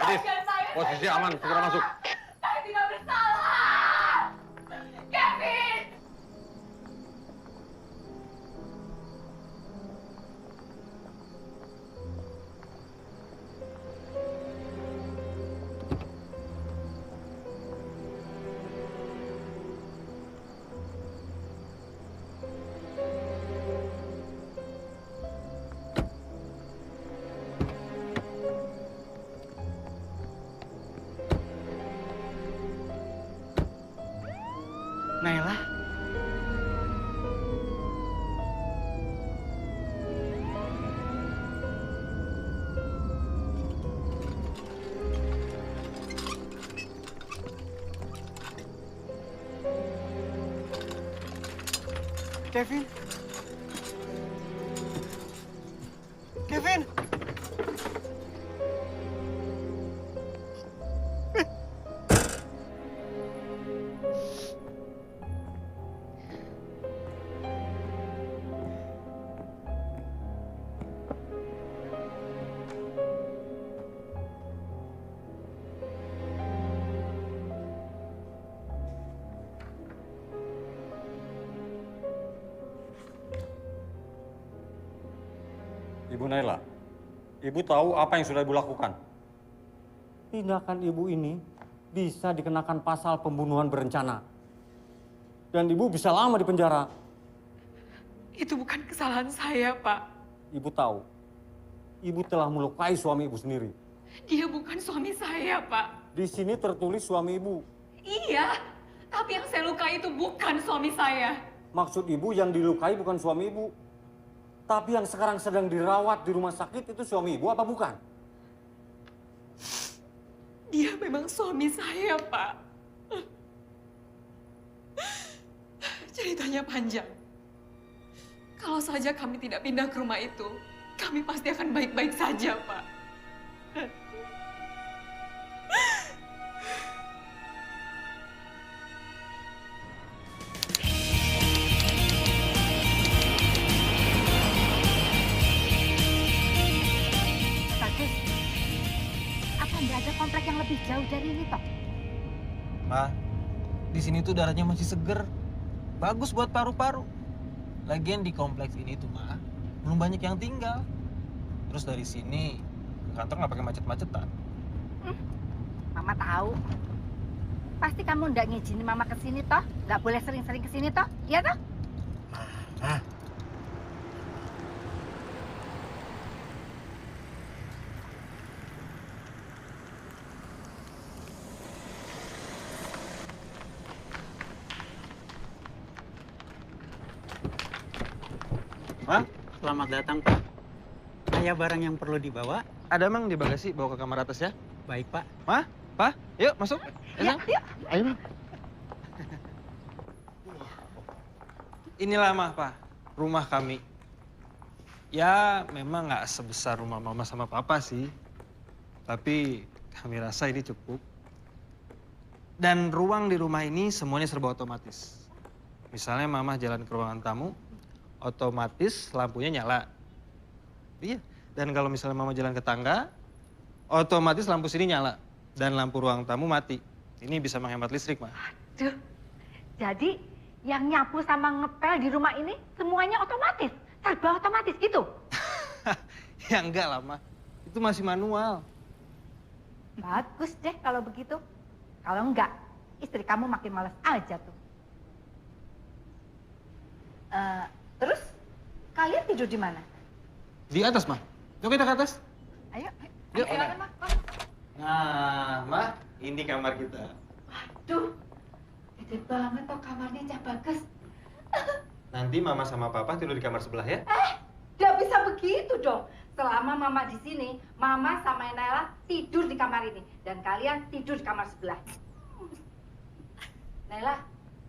Adis, posisi aman, segera masuk. Saya tidak bersalah. Kevin! Naila? Kevin? Kevin? Ibu Naila, Ibu tahu apa yang sudah Ibu lakukan? Tindakan ibu ini bisa dikenakan pasal pembunuhan berencana. Dan ibu bisa lama di penjara. Itu bukan kesalahan saya, Pak. Ibu tahu, ibu telah melukai suami ibu sendiri. Dia bukan suami saya, Pak. Di sini tertulis suami ibu. Iya, tapi yang saya lukai itu bukan suami saya. Maksud ibu yang dilukai bukan suami ibu. Tapi yang sekarang sedang dirawat di rumah sakit itu suami ibu apa bukan? Dia memang suami saya, Pak. Ceritanya panjang. Kalau saja kami tidak pindah ke rumah itu, kami pasti akan baik-baik saja, Pak. Bagus. Apa nggak ada komplek yang lebih jauh dari ini, toh? Ma, di sini tuh udaranya masih seger. Bagus buat paru-paru. Lagian di kompleks ini tuh, Ma, belum banyak yang tinggal. Terus dari sini ke kantor nggak pakai macet-macetan. Mama tahu. Pasti kamu nggak ngizinin Mama ke sini, toh? Nggak boleh sering-sering ke sini, toh? Iya, toh? Pak, selamat datang, Pak. Ada barang yang perlu dibawa? Ada emang di bagasi, bawa ke kamar atas ya? Baik, Pak. Ma, Pa, yuk masuk. Iya, yuk. Ayo, Ma. Inilah, Ma, Pa, rumah kami. Ya, memang nggak sebesar rumah Mama sama Papa sih. Tapi kami rasa ini cukup. Dan ruang di rumah ini semuanya serba otomatis. Misalnya Mama jalan ke ruangan tamu, otomatis lampunya nyala. Iya, dan kalau misalnya Mama jalan ke tangga, otomatis lampu sini nyala. Dan lampu ruang tamu mati. Ini bisa menghemat listrik, Ma. Duh. Jadi yang nyapu sama ngepel di rumah ini semuanya otomatis, serba otomatis gitu. Ya enggak lah, Ma. Itu masih manual. Bagus deh kalau begitu. Kalau enggak, istri kamu makin malas aja tuh. Terus kalian tidur di mana? Di atas, Ma. Yuk kita ke atas. Ayo, Yuk. silakan, Ma. Nah, Ma, ini kamar kita. Aduh, gede banget toh kamarnya, Cak Bagus. Nanti Mama sama Papa tidur di kamar sebelah ya. Nggak bisa begitu dong. Selama Mama di sini, Mama sama Naila tidur di kamar ini. Dan kalian tidur di kamar sebelah. Naila,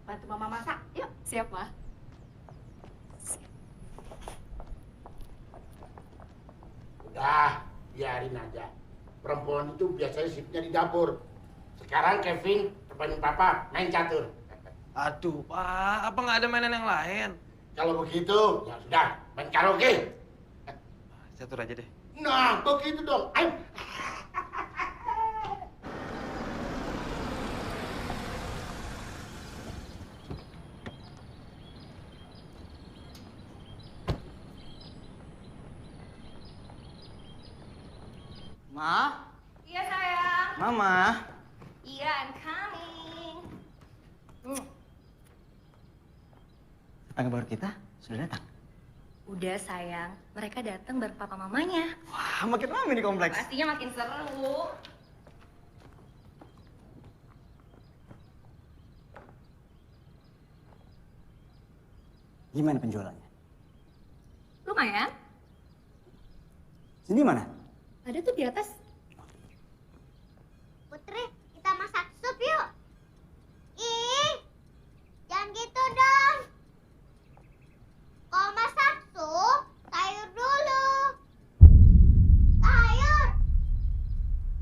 bantu Mama masak, yuk. Siap, Ma. Udah, biarin aja. Perempuan itu biasanya sibuknya di dapur. Sekarang Kevin, temenin Papa, main catur. Aduh, Pak, apa nggak ada mainan yang lain? Kalau begitu, ya sudah, main karaoke. Catur aja deh. Nah, begitu dong. Ayo. Ma? Iya sayang. Mama? Iya, I'm coming. Tetangga baru kita sudah datang. Udah sayang, mereka datang bareng papa mamanya. Wah, makin ramai di kompleks. Pastinya makin seru. Gimana penjualannya? Lumayan. Sini mana? Ada tuh di atas. Putri, kita masak sup yuk. Ih, jangan gitu dong. Kalau masak sup, sayur dulu. Sayur.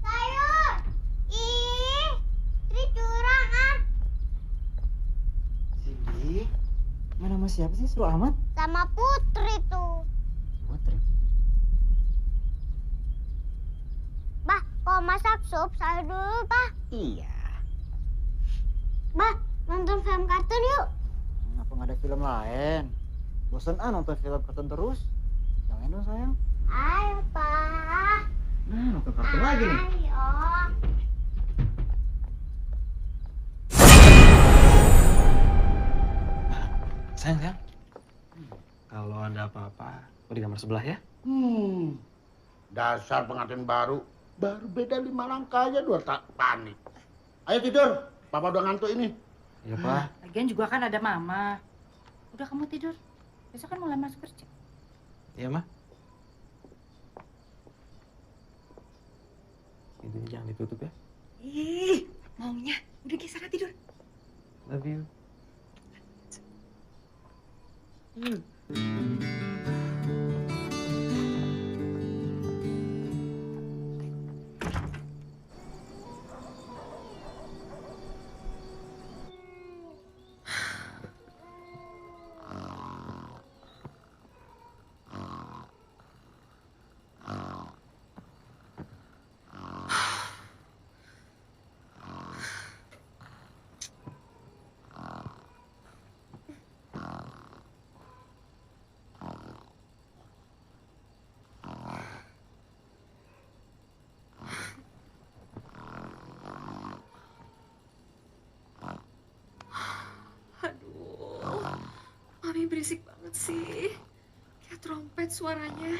Sayur. Ih, Tri curang ah. Cindy, mana sama siapa sih seru amat? Sama Putri tuh. Putri. Bah, kalau masak sup, sayur dulu, Bah. Iya. Bah, nonton film kartun yuk. Kenapa nggak ada film lain? Bosan nonton film kartun terus? Jangan dong sayang. Ayo, Pak. Nah, nonton kartun lagi nih. Ayo. Sayang. Kalau ada apa-apa, aku di kamar sebelah ya. Dasar pengantin baru beda 5 langkah aja udah tak panik. Ayo tidur, papa udah ngantuk ini. Iya, Pak. Lagian juga kan ada mama. Udah kamu tidur. Besok kan mulai masuk kerja. Iya, Ma. Pintunya jangan ditutup ya. Ih, maunya. Udah geser tidur. Love you. Aduh, Mami berisik banget sih. Kayak trompet suaranya.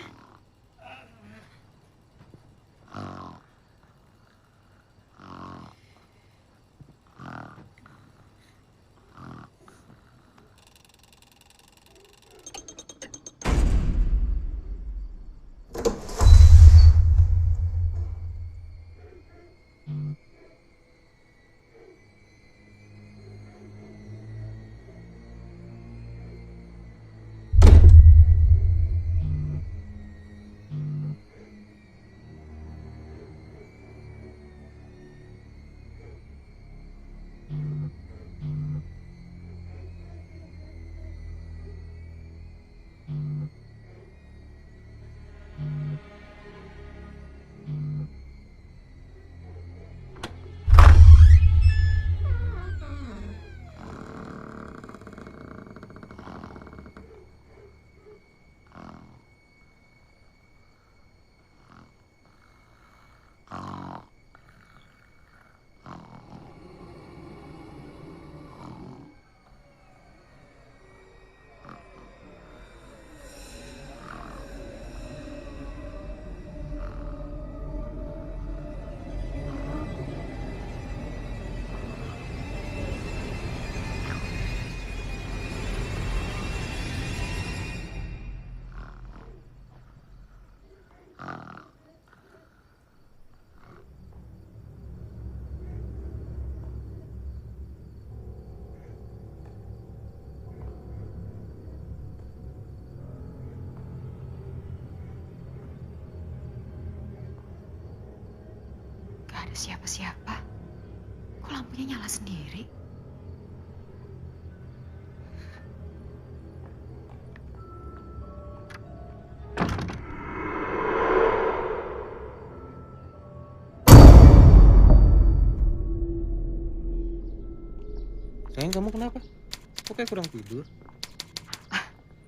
Gak ada siapa-siapa. Kok lampunya nyala sendiri? Sayang, kamu kenapa? Kok kayak kurang tidur?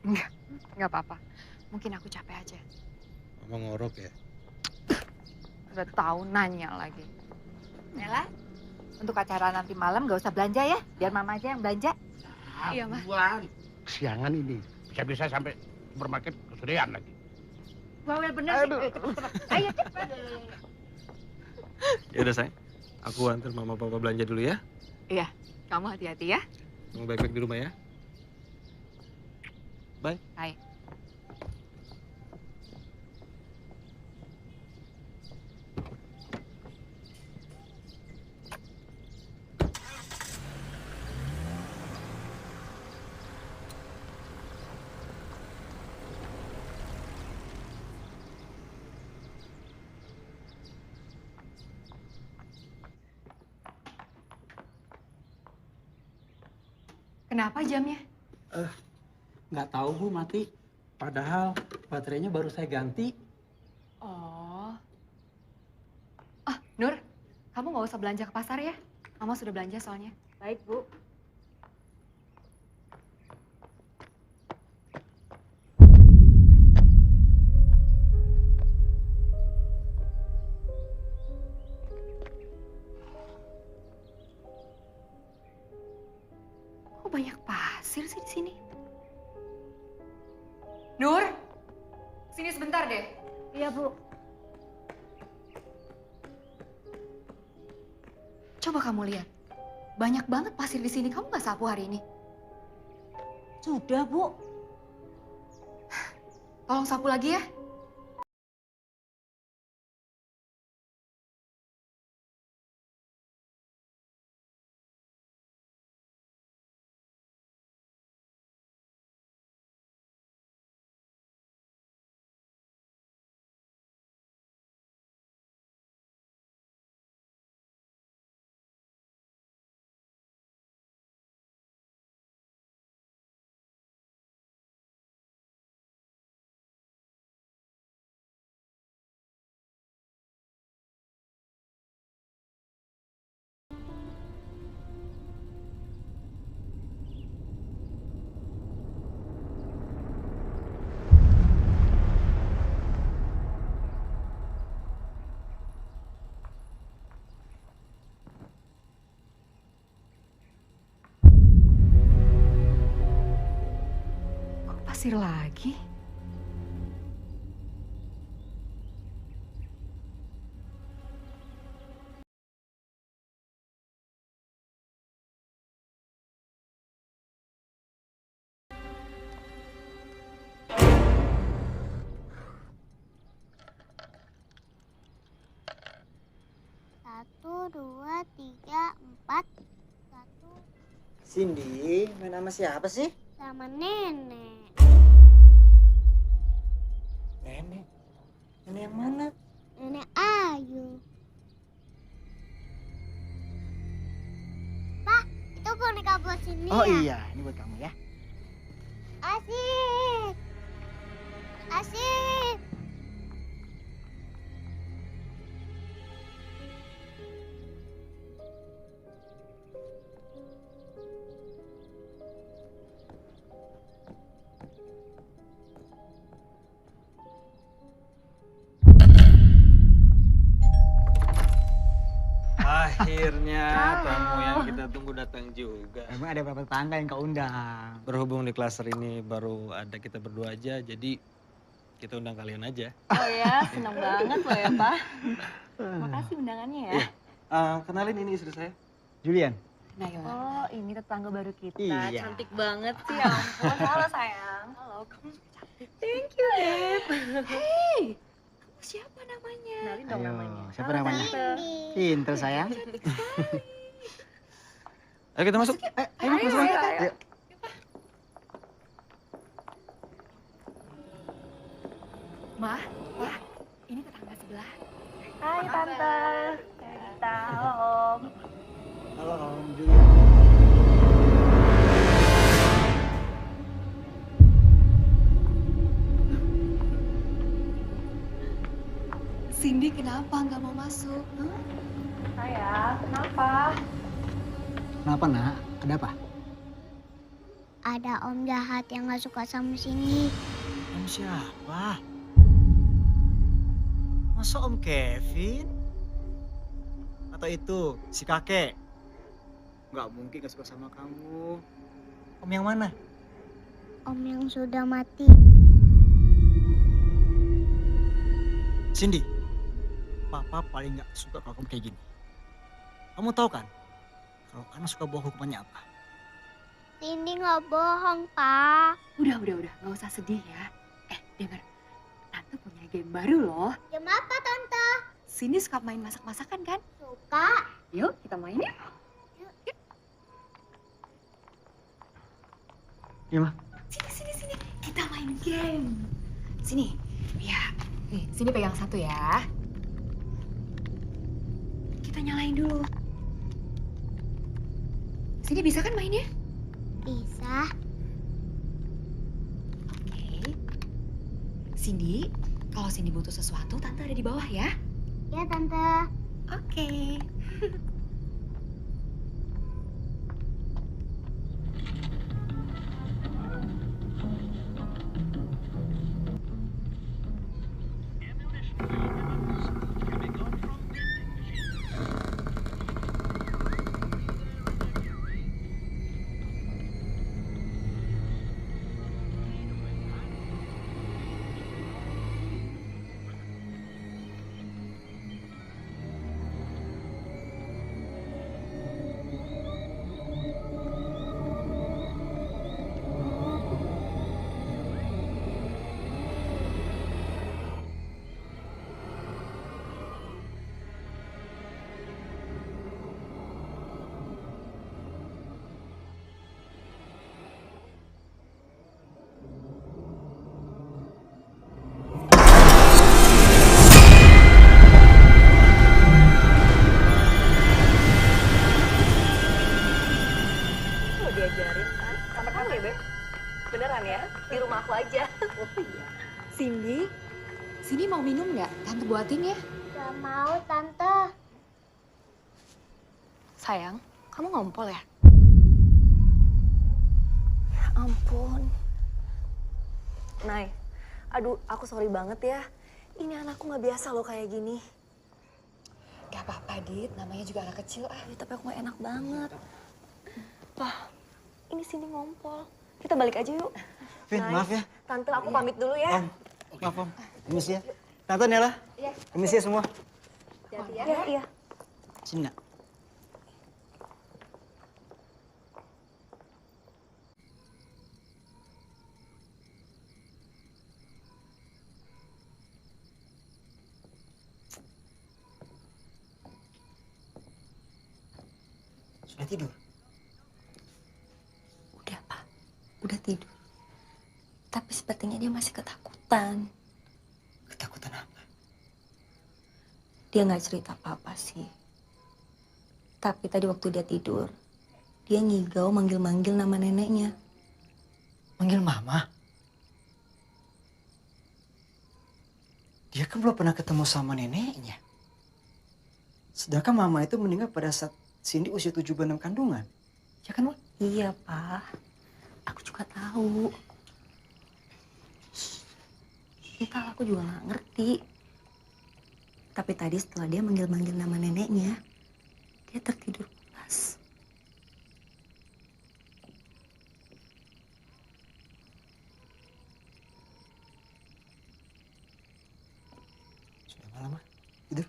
Enggak apa-apa. Mungkin aku capek aja. Mama ngorok ya? Udah tahu nanya lagi. Nela, untuk acara nanti malam gak usah belanja ya, biar mama aja yang belanja. Iya, Ma. Buan. Kesiangan ini. Bisa-bisa sampai supermarket kesorean lagi. Bawel bener sih. Cepet. Ayo cepet. Ya udah sayang, aku antar mama papa belanja dulu ya. Iya, kamu hati-hati ya. Kamu baik-baik di rumah ya. Bye. Bye. Kenapa jamnya? Nggak tahu Bu, mati. Padahal baterainya baru saya ganti. Oh. Nur, kamu nggak usah belanja ke pasar ya. Mama sudah belanja soalnya. Baik, Bu. Kok banyak pasir sih di sini? Nur, sini sebentar deh. Iya, Bu. Coba kamu lihat. Banyak banget pasir di sini. Kamu nggak sapu hari ini? Sudah, Bu. Tolong sapu lagi ya. Kok pasir lagi? Satu, dua, tiga, empat. Satu Cindy, main sama siapa sih? sama nenek. Nenek. Nenek yang mana? Nenek Ayu. Pak, itu boneka buat sini Oh ya? iya, ini buat kamu ya. Asik. Asik. Akhirnya tamu yang kita tunggu datang juga. Emang ada beberapa tetangga yang kau undang. Berhubung di klaster ini baru ada kita berdua aja, jadi kita undang kalian aja. Oh ya, senang banget loh ya, Pak. Makasih undangannya ya. Kenalin ini istri saya. Julian. Naila. Oh, ini tetangga baru kita. Iya. Cantik banget sih, ya ampun. Halo, sayang. Halo, kamu cantik. Thank you, Beb. Hey, kamu siapa namanya? Kenalin dong namanya. Siapa Halo, namanya? Tante. Pinter sayang. Ayo kita masuk. Ayo, masuk. Ayo. Ma, ini tetangga sebelah. Hai, Tante. Kita, halo, Om. Halo Om Julian. Cindy kenapa nggak mau masuk? Sayang, kenapa? Kenapa nak? Ada apa? Ada om jahat yang gak suka sama sini. Om siapa? Masa Om Kevin? Atau itu si kakek? Nggak mungkin gak suka sama kamu. Om yang mana? Om yang sudah mati. Cindy, papa paling nggak suka kalau kamu kayak gini. Kamu tahu kan, kalau anak suka bohong hukumannya apa? Cindy nggak bohong, Pak. Udah, nggak usah sedih ya. Dengar, Tante punya game baru loh. Jam apa, Tante? Cindy suka main masak-masakan kan? Suka. Yuk, kita main ya. Iya, Ma. Sini. Kita main game. Sini. Ya, nih, sini pegang satu ya. Kita nyalain dulu. Sini bisa kan mainnya? Bisa. Oke. Cindy, kalau Cindy butuh sesuatu, Tante ada di bawah ya. Ya, Tante. Oke. Lo diajarin kan? Sama kamu ya, Beb? Beneran ya? Di rumah aku aja. Oh iya. Cindy mau minum nggak? Tante buatin ya. Gak mau, Tante. Sayang, kamu ngompol ya? Ya ampun. Nay, aduh aku sorry banget ya. Ini anakku nggak biasa loh kayak gini. Gak apa-apa, Dit. Namanya juga anak kecil. Ya, tapi aku gak enak banget. Wah, ini sini ngompol. Kita balik aja yuk. Vin, Nay, maaf ya. Tante, aku pamit dulu ya. Om, maaf Om. Permisi ya. Tante Nela. Iya. Permisi ya semua. Jadi ya. Iya. Cina. Sudah tidur? Udah, Pak. Udah tidur. Tapi sepertinya dia masih ketakutan. Ketakutan apa? Dia nggak cerita apa-apa sih. Tapi tadi waktu dia tidur, dia ngigau manggil-manggil nama neneknya. Manggil mama? Dia kan belum pernah ketemu sama neneknya. Sedangkan mama itu meninggal pada saat Cindy usia 7 bulan kandungan. Ya kan, Ma? Iya, Pak. Aku juga tahu. Entah, aku juga nggak ngerti. Tapi tadi setelah dia manggil-manggil nama neneknya, dia tertidur pulas. Sudah malam, Ma. Tidur.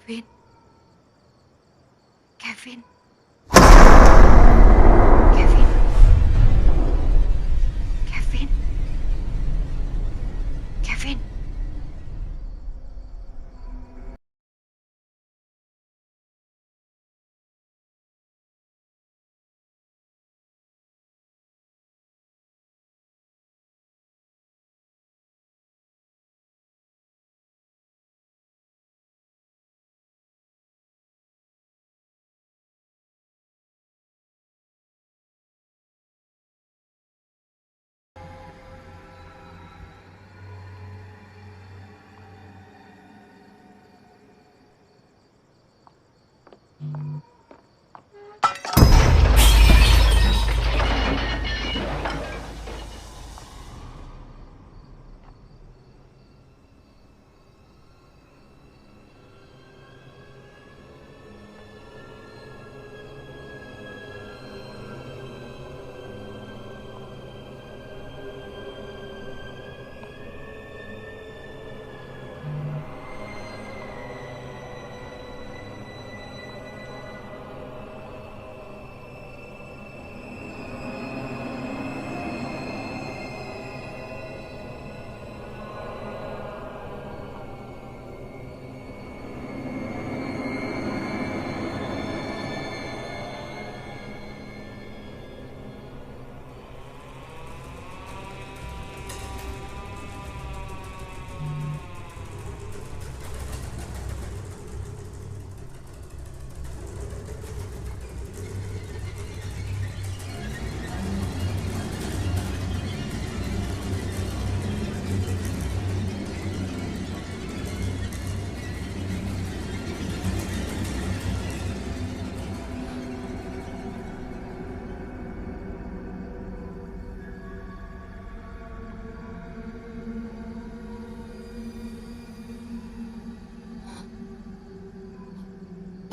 Kevin. Kevin. Kevin. Kevin. Kevin.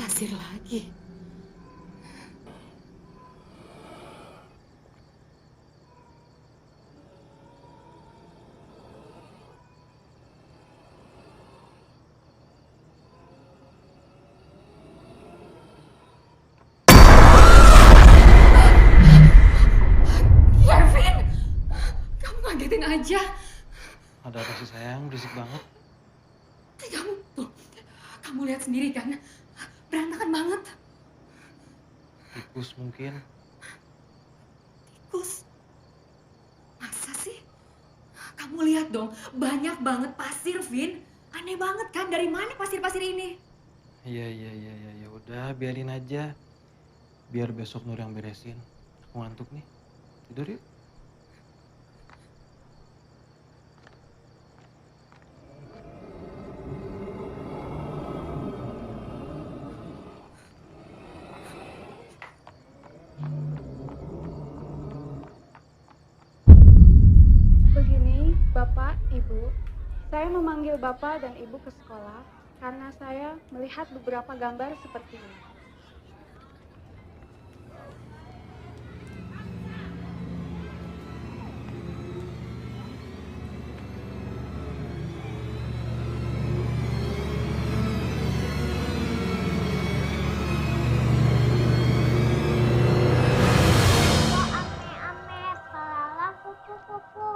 Pasir lagi. Kevin! Kamu ngagetin aja. Ada apa sih sayang? Berisik banget. Kamu tuh, kamu lihat sendiri kan? Berantakan banget. Tikus mungkin. Tikus? Masa sih? Kamu lihat dong, banyak banget pasir, Vin. Aneh banget kan, dari mana pasir-pasir ini? Iya. Ya udah, biarin aja. Biar besok Nur yang beresin. Aku ngantuk nih. Tidur yuk. Begini, Bapak, Ibu, saya memanggil Bapak dan Ibu ke sekolah karena saya melihat beberapa gambar seperti ini. Ame-ame, selalang kupu-kupu.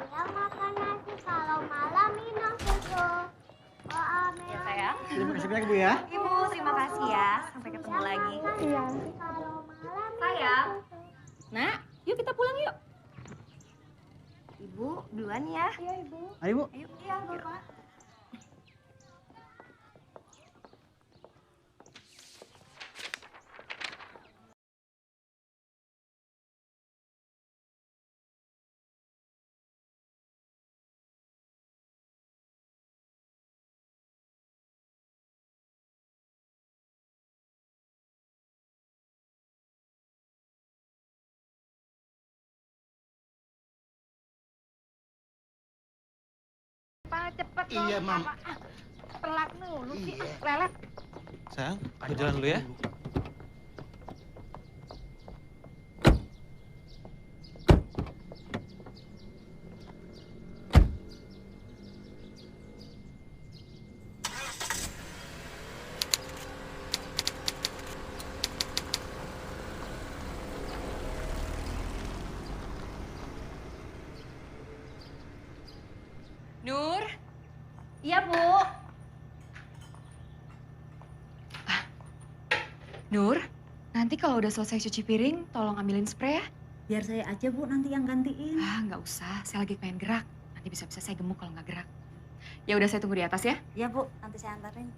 Siang makan nasi, kalau malam minum susu. Oh, ame. Ya sayang. Terima kasih banyak Bu ya. Ibu, terima kasih ya. Sampai ketemu lagi. Iya. Kalau malam Sayang. Nak, yuk kita pulang yuk. Ibu, duluan ya. Iya, Ibu. Ayo Bu. Ayo. Iya, Bapak. Cepet Iya, Mam. Telat mulu sih. Iya. Lelet. Sayang, aku jalan dulu ya. Nur, nanti kalau udah selesai cuci piring, tolong ambilin spray ya. Biar saya aja Bu nanti yang gantiin. Ah, nggak usah. Saya lagi pengen gerak. Nanti bisa-bisa saya gemuk kalau nggak gerak. Ya udah, saya tunggu di atas ya. Ya Bu, nanti saya antarin.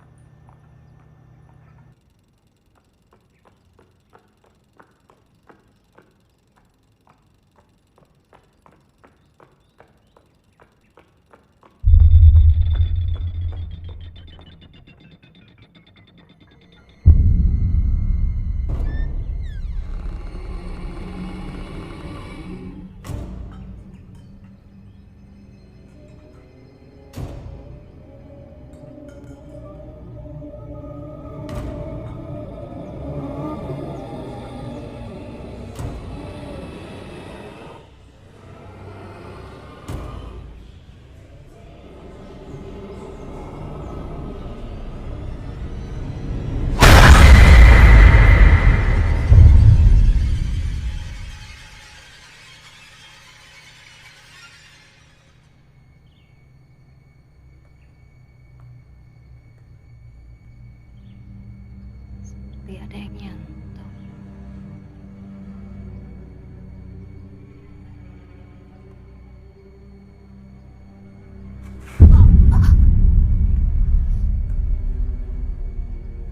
Seperti ada yang nyantuk.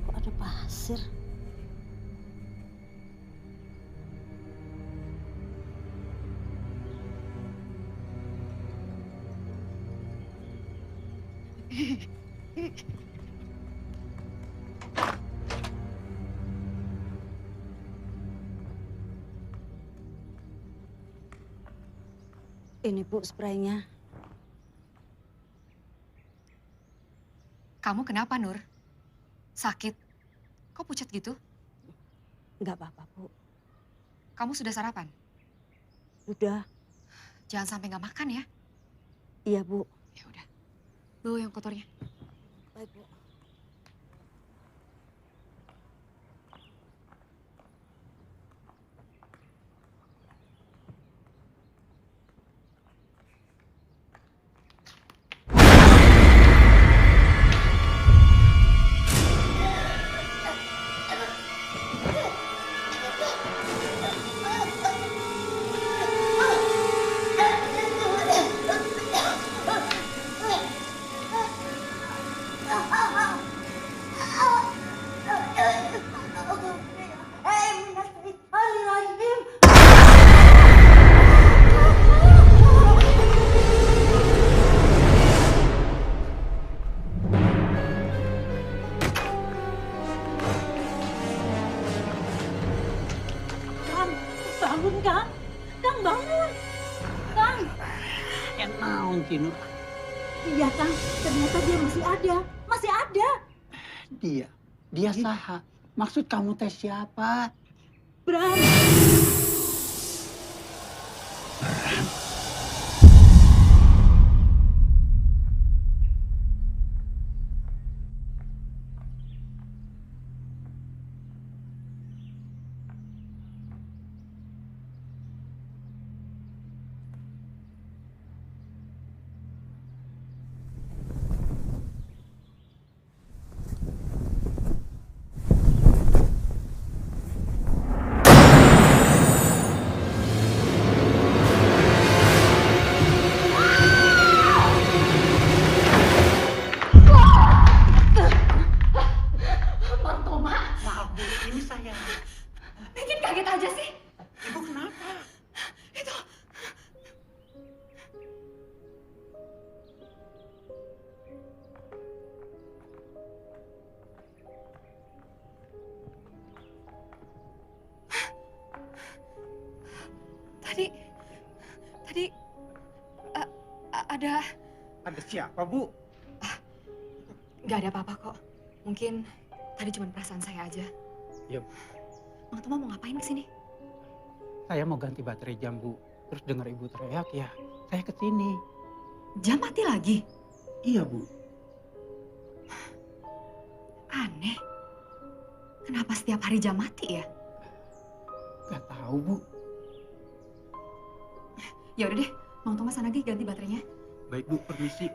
Kok ada pasir? Ini Bu spraynya. Kamu kenapa, Nur? Sakit? Kok pucat gitu? Nggak apa-apa Bu. Kamu sudah sarapan? Udah. Jangan sampai nggak makan ya. Iya Bu. Ya udah. Bawa yang kotornya. Baik Bu. Bangun Kang. Kang bangun. Kang. Naon sih Nur? Iya Kang, ternyata dia masih ada. Masih ada. Dia saha. Maksud kamu teh siapa? Bram. Bikin kaget aja sih. Ibu kenapa? Itu. Tadi ada. Ada siapa Bu? Nggak ada apa-apa kok. Mungkin tadi cuma perasaan saya aja. Yuk. Mang Toma mau ngapain kesini? Saya mau ganti baterai jam Bu. Terus dengar ibu teriak ya, saya kesini. Jam mati lagi? Iya Bu. Aneh. Kenapa setiap hari jam mati ya? Gak tahu Bu. Ya udah deh, Mang Toma sana lagi ganti baterainya. Baik Bu, permisi.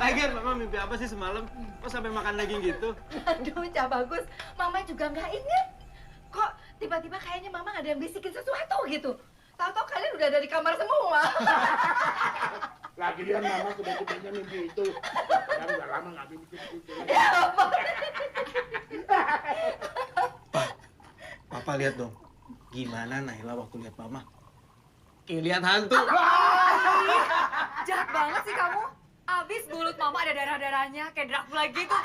Lagian mama mimpi apa sih semalam? Kok sampai makan daging gitu? Aduh, Cak Bagus, Mama juga nggak inget. Kok tiba-tiba kayaknya Mama ada yang bisikin sesuatu gitu. Tahu-tahu kalian udah ada di kamar semua. Lagian mama sudah sebenarnya mimpi itu. Kan udah lama nggak mimpi itu. Ya ampun. Papa lihat dong, gimana Naila waktu lihat mama? Kayak lihat hantu. Jahat banget sih kamu. Abis mulut mama ada darah-darahnya, kayak Dracula gitu.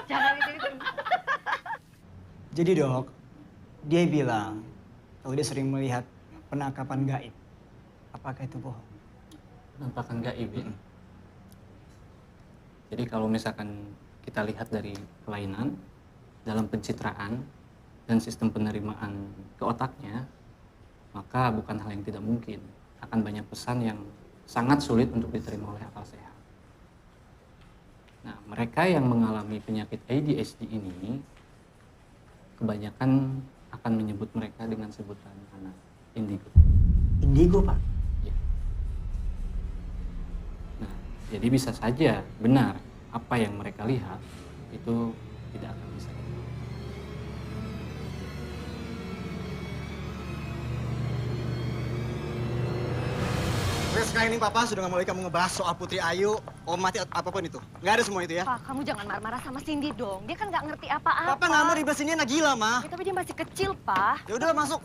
Jangan gitu. Jadi dok, dia bilang kalau dia sering melihat penangkapan gaib. Apakah itu bohong? Penampakan gaib ya. Jadi kalau misalkan kita lihat dari kelainan dalam pencitraan dan sistem penerimaan ke otaknya, maka bukan hal yang tidak mungkin. Akan banyak pesan yang sangat sulit untuk diterima oleh akal sehat. Nah, mereka yang mengalami penyakit ADHD ini kebanyakan akan menyebut mereka dengan sebutan anak indigo. Indigo, Pak? Ya. Nah, jadi bisa saja benar apa yang mereka lihat itu tidak akan bisa. Oke, sekarang ini Papa sudah nggak mau lagi kamu ngebahas soal Putri Ayu, Om Mati, apapun itu. Nggak ada semua itu ya. Pak, kamu jangan marah-marah sama Cindy dong. Dia kan nggak ngerti apa-apa. Papa nggak mau ribet sini, anak gila, Ma. Ya, tapi dia masih kecil, Pak. Ya udah masuk.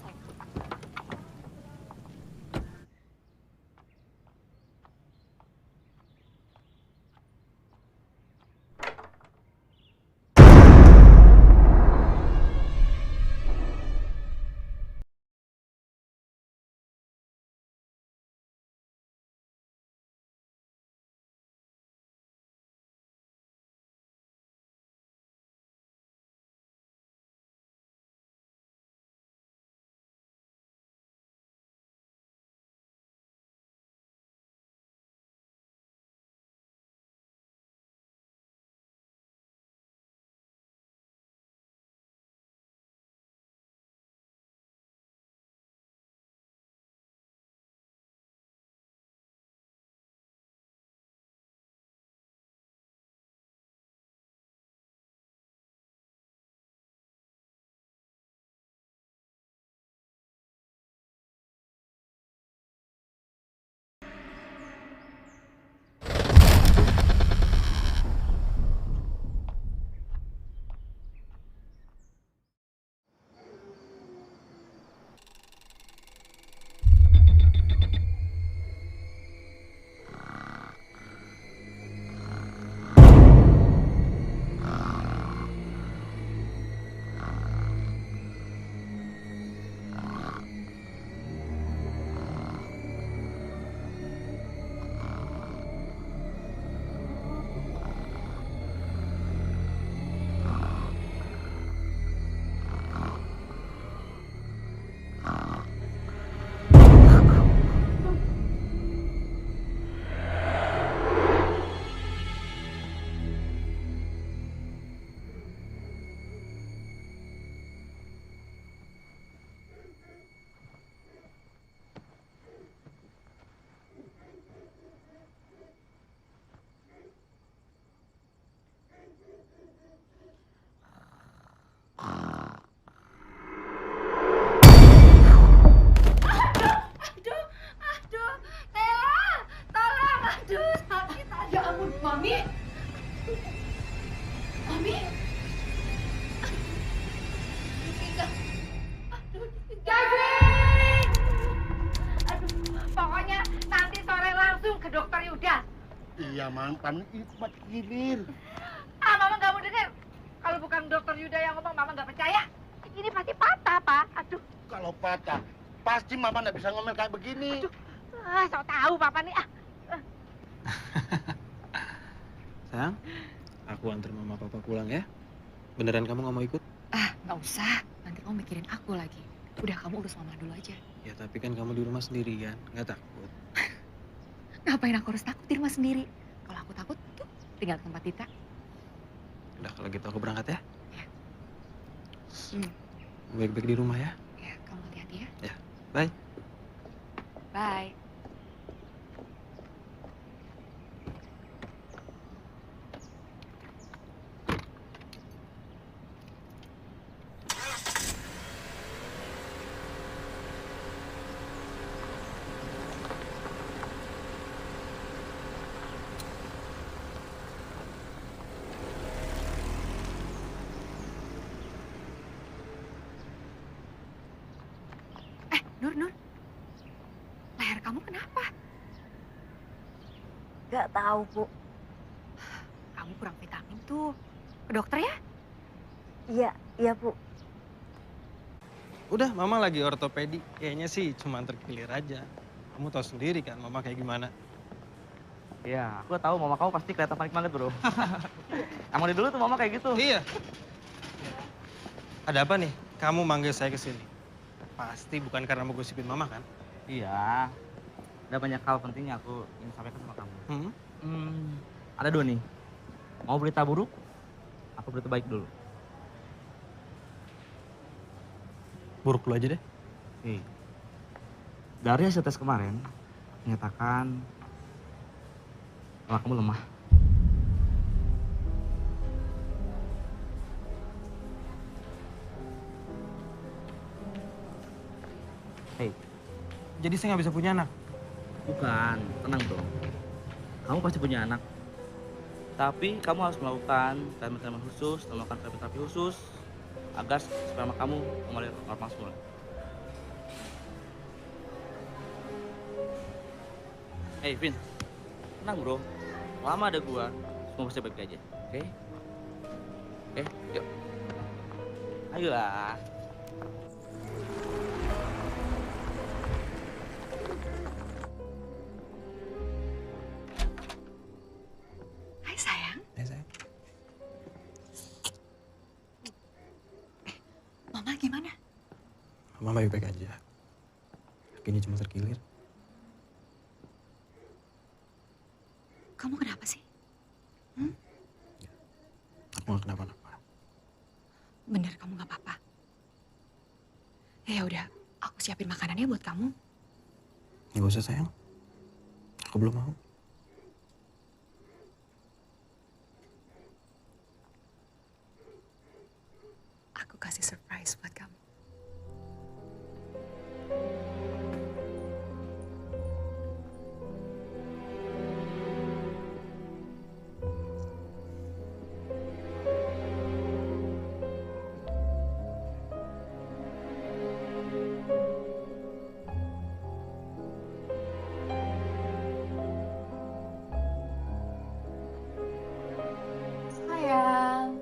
Iya, mampan ikmat gilir. Ah, mama nggak mau dengar. Kalau bukan dokter Yuda yang ngomong, mama nggak percaya. Ini pasti patah, Pak. Aduh. Kalau patah, pasti mama nggak bisa ngomel kayak begini. Aduh. Sok tahu papa nih. Sayang, aku antar mama papa pulang ya. Beneran kamu nggak mau ikut? Ah, nggak usah. Nanti kamu mikirin aku lagi. Udah, kamu urus mama dulu aja. Ya tapi kan kamu di rumah sendirian, nggak takut. Ngapain aku harus takut di rumah sendiri? Kalau aku takut, tuh tinggal ke tempat Tita. Udah kalau gitu aku berangkat ya. Ya. Baik-baik di rumah ya. Ya, kamu hati-hati ya. Ya, bye. Bye. Nur, leher kamu kenapa? Gak tahu, Bu. Kamu kurang vitamin tuh. Ke dokter ya? Iya, Bu. Udah, mama lagi ortopedi. Kayaknya sih cuma terkilir aja. Kamu tahu sendiri kan mama kayak gimana. Iya, aku tahu mama kamu pasti kelihatan panik banget, Bro. Emang dari dulu tuh mama kayak gitu. Iya. Ada apa nih? Kamu manggil saya ke sini. Pasti bukan karena mau gosipin mama kan? Iya. Ada banyak hal penting yang aku ingin sampaikan sama kamu. Ada dua nih. Mau berita buruk? Apa berita baik dulu? Buruk dulu aja deh. Oke. Dari hasil tes kemarin, menyatakan kalau kamu lemah. Hei. Jadi saya nggak bisa punya anak? Bukan, tenang dong. Kamu pasti punya anak. Tapi kamu harus melakukan treatment khusus, melakukan terapi khusus agar sperma kamu kembali normal semula. Hey Vin, tenang bro. Lama ada gua, semua pasti baik aja. Oke? Oke, yuk. Ayolah. Hai sayang. Hai sayang. Mama gimana? Mama baik-baik aja. Kakinya cuma terkilir. Kamu kenapa sih? Aku nggak kenapa-napa. Bener kamu nggak apa-apa. Ya udah, aku siapin makanannya buat kamu. Nggak usah sayang. Aku belum mau. Aku kasih surprise buat kamu. Sayang.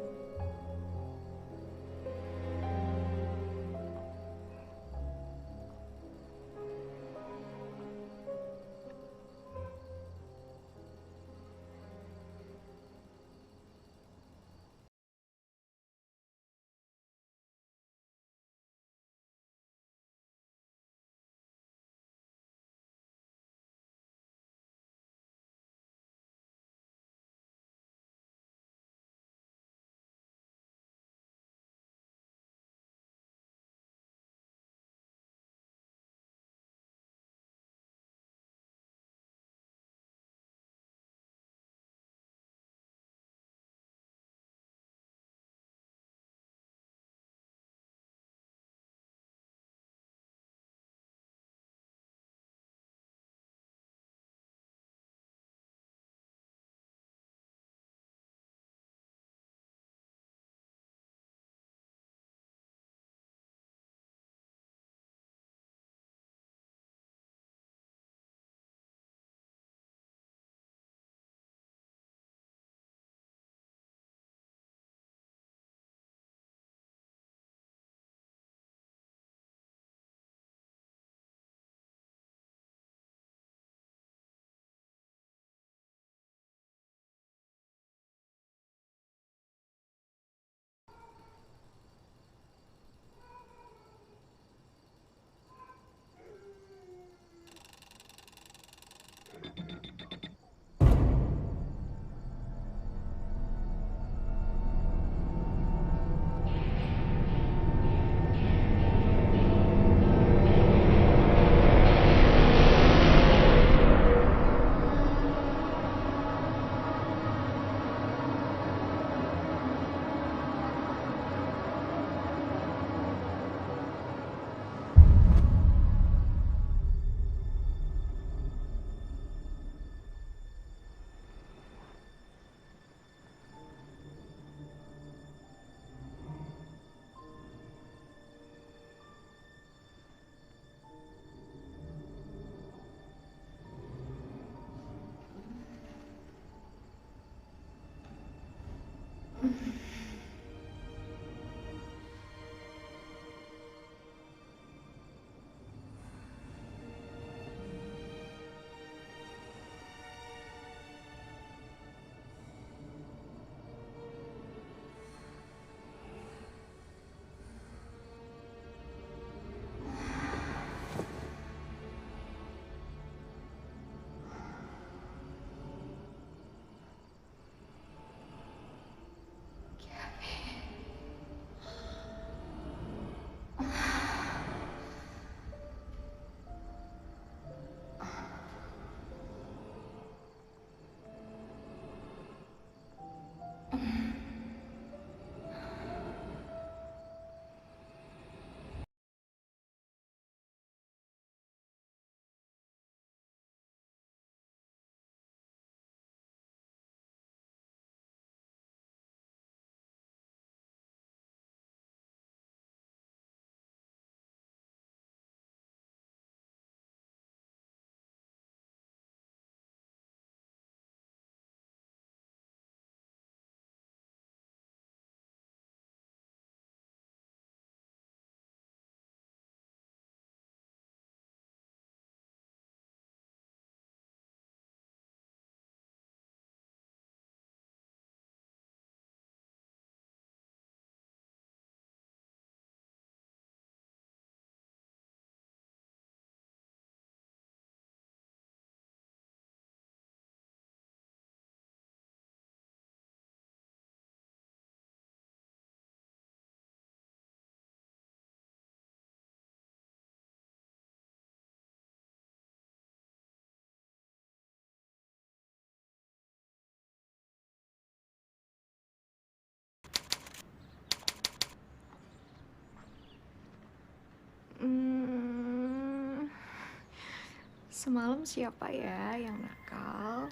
Semalam siapa ya yang nakal?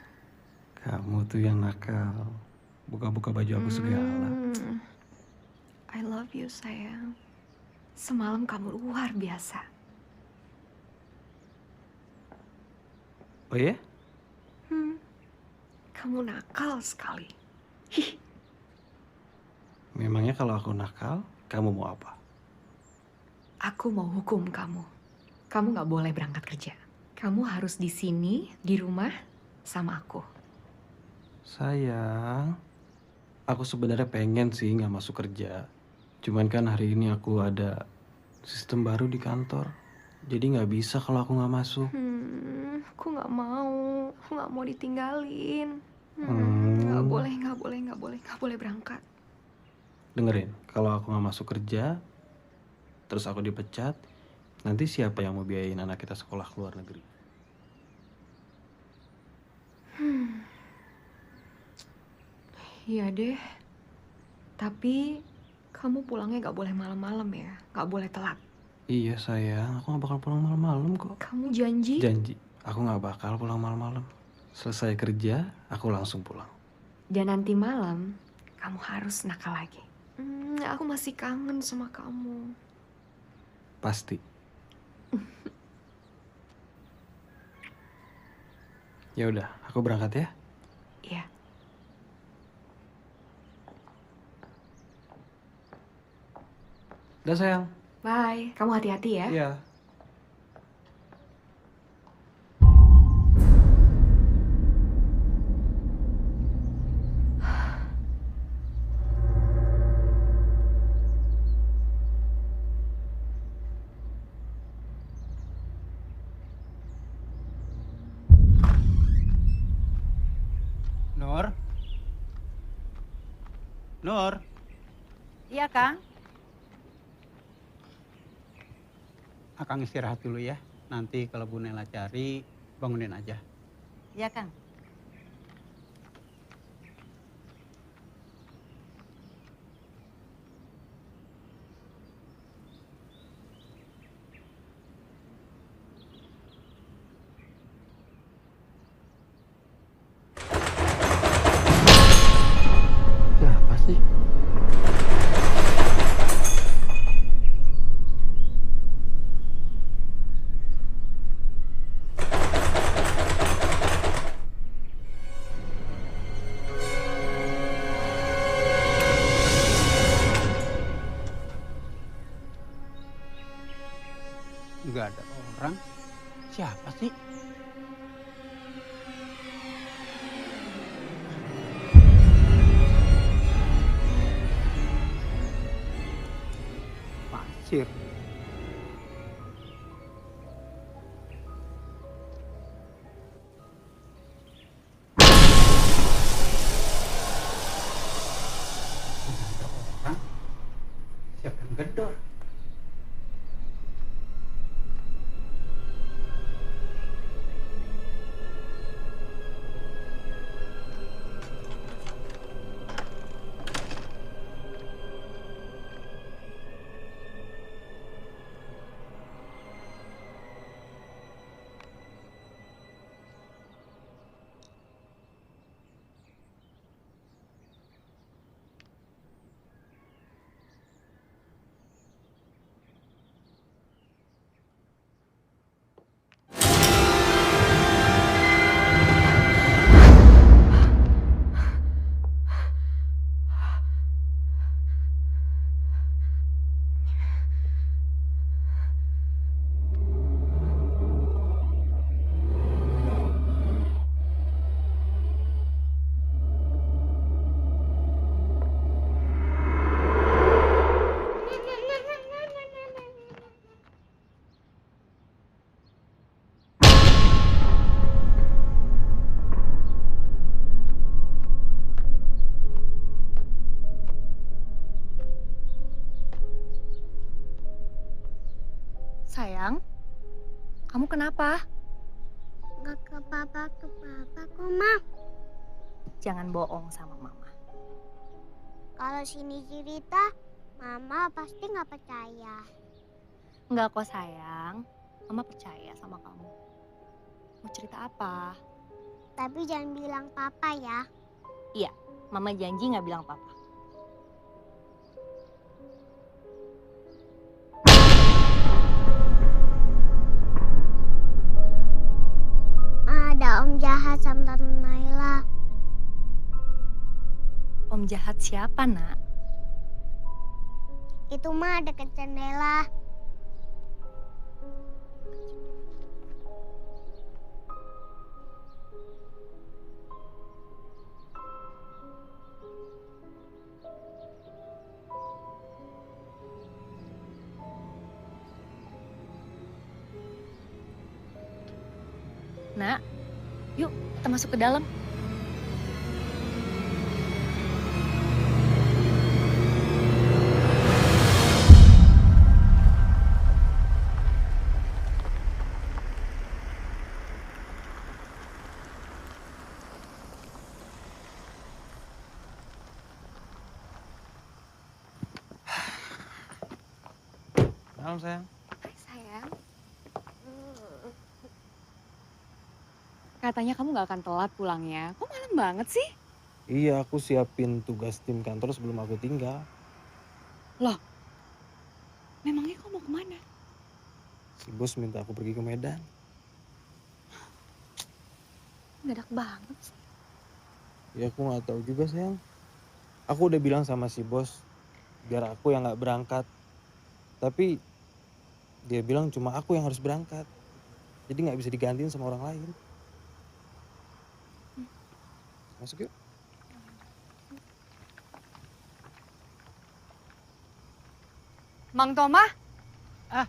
Kamu tuh yang nakal. Buka-buka baju aku segala. I love you sayang. Semalam kamu luar biasa. Oh ya? Kamu nakal sekali. Memangnya kalau aku nakal, kamu mau apa? Aku mau hukum kamu. Kamu nggak boleh berangkat kerja. Kamu harus di sini, di rumah, sama aku. Sayang, aku sebenarnya pengen sih nggak masuk kerja. Cuman kan hari ini aku ada sistem baru di kantor. Jadi nggak bisa kalau aku nggak masuk. Aku nggak mau. Aku nggak mau ditinggalin. Nggak boleh berangkat. Dengerin, kalau aku nggak masuk kerja, terus aku dipecat, nanti siapa yang mau biayain anak kita sekolah ke luar negeri? Iya deh. Tapi kamu pulangnya nggak boleh malam-malam ya. Nggak boleh telat. Iya sayang, aku nggak bakal pulang malam-malam kok. Kamu janji? Janji, aku nggak bakal pulang malam-malam. Selesai kerja, aku langsung pulang. Dan nanti malam, kamu harus nakal lagi. Aku masih kangen sama kamu. Pasti. Ya udah, aku berangkat ya. Iya. Udah sayang. Bye. Kamu hati-hati ya. Iya. Nur? Nur? Iya, Kang. Akang istirahat dulu ya. Nanti kalau Bu Nela cari, bangunin aja. Iya, Kang. Siapa sih? Nggak ada orang. Siapa sih? Pasir. Nggak ada orang. Siapa yang gedor? Sayang, kamu kenapa? Nggak ke papa kok, Ma. Jangan bohong sama mama. Kalau sini cerita, Mama pasti nggak percaya. Enggak kok sayang, mama percaya sama kamu. Mau cerita apa? Tapi jangan bilang papa ya. Iya, Mama janji nggak bilang apa-apa. Ada om jahat sama Tante Naila. Om jahat siapa, Nak? Itu mah deket jendela. Nak, yuk kita masuk ke dalam. Malam sayang. Hai sayang. Katanya kamu gak akan telat pulangnya. Kok malam banget sih? Iya, aku siapin tugas tim kantor sebelum aku tinggal. Loh, memangnya kamu mau kemana? Si bos minta aku pergi ke Medan. Mendadak banget sih. Ya aku nggak tahu juga sayang. Aku udah bilang sama si bos biar aku yang nggak berangkat. Tapi dia bilang cuma aku yang harus berangkat. Jadi nggak bisa digantiin sama orang lain. Masuk yuk. Mang Toma? Ah.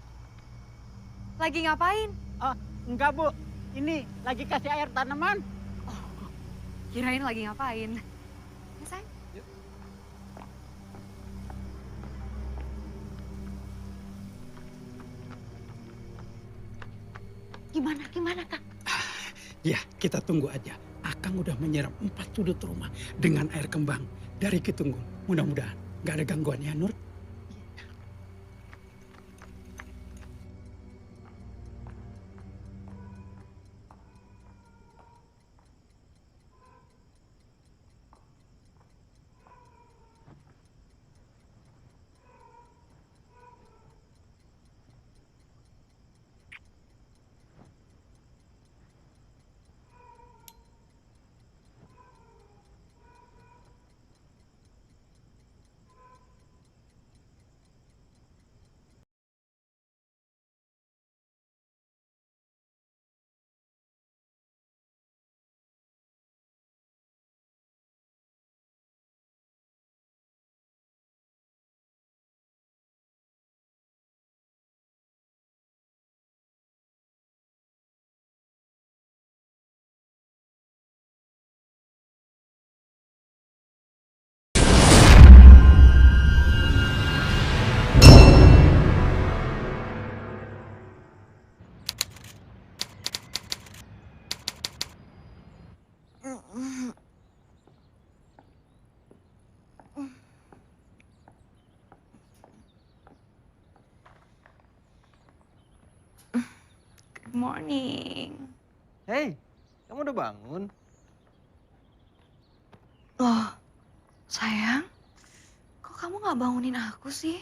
Lagi ngapain? Oh, enggak Bu. Ini lagi kasih air tanaman. Kirain lagi ngapain. Ya sayang. Gimana Kang? Ya, kita tunggu aja. Akang udah menyiram 4 sudut rumah dengan air kembang dari Ketunggung. Mudah-mudahan nggak ada gangguan ya, Nur. Good morning. Hey, kamu udah bangun? Loh, sayang. Kok kamu gak bangunin aku sih?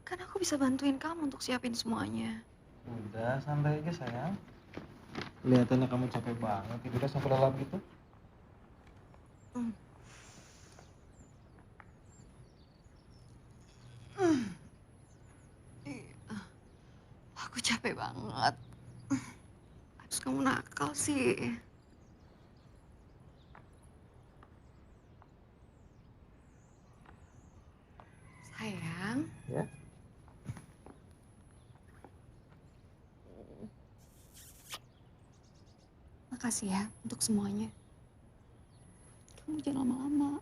Kan aku bisa bantuin kamu untuk siapin semuanya. Udah, santai aja sayang. Kelihatannya kamu capek banget, tidurnya sampai lelap gitu. Aku capek banget. Terus kamu nakal sih. Sayang. Ya. Makasih ya untuk semuanya. Kamu jangan lama-lama.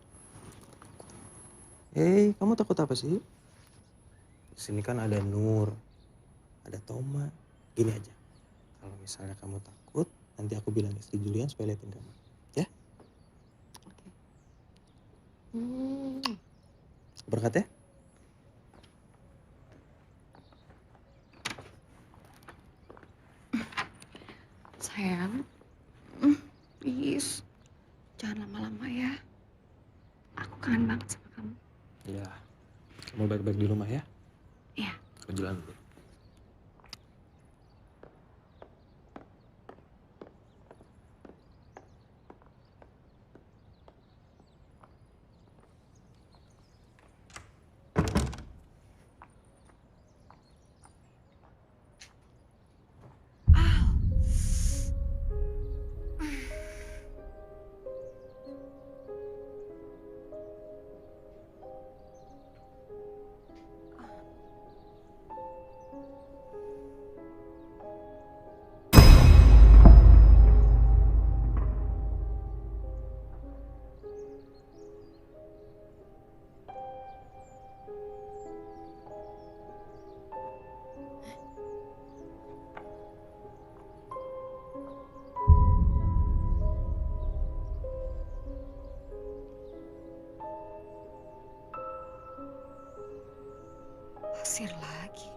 Hey, kamu takut apa sih? Di sini kan ada Nur, ada Toma. Gini aja, kalau misalnya kamu takut, nanti aku bilang istri Julian supaya liatin kamu. Ya? Oke. Berangkat ya? Sayang, please, jangan lama-lama ya. Aku kangen banget sama kamu. Iya. Kamu baik-baik di rumah ya? Iya. Aku jalan dulu. Pasir lagi.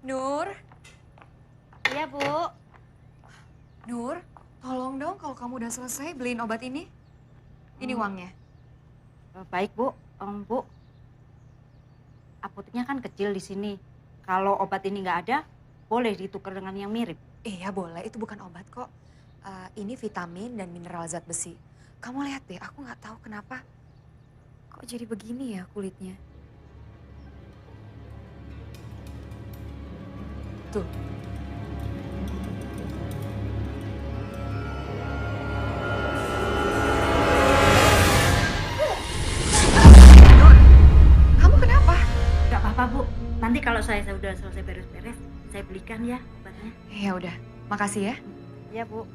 Nur? Iya, Bu. Nur, tolong dong kalau kamu udah selesai beliin obat ini. Ini uangnya. Baik, Bu. Bu, apoteknya kan kecil di sini. Kalau obat ini nggak ada, boleh ditukar dengan yang mirip. Iya boleh, itu bukan obat kok. Ini vitamin dan mineral zat besi. Kamu lihat deh, aku nggak tahu kenapa. Kok jadi begini ya kulitnya? Tuh. Kamu kenapa? Nggak apa-apa, Bu. Nanti kalau saya sudah selesai beres-beres, saya belikan ya obatnya. Ya udah, makasih ya. Iya, Bu.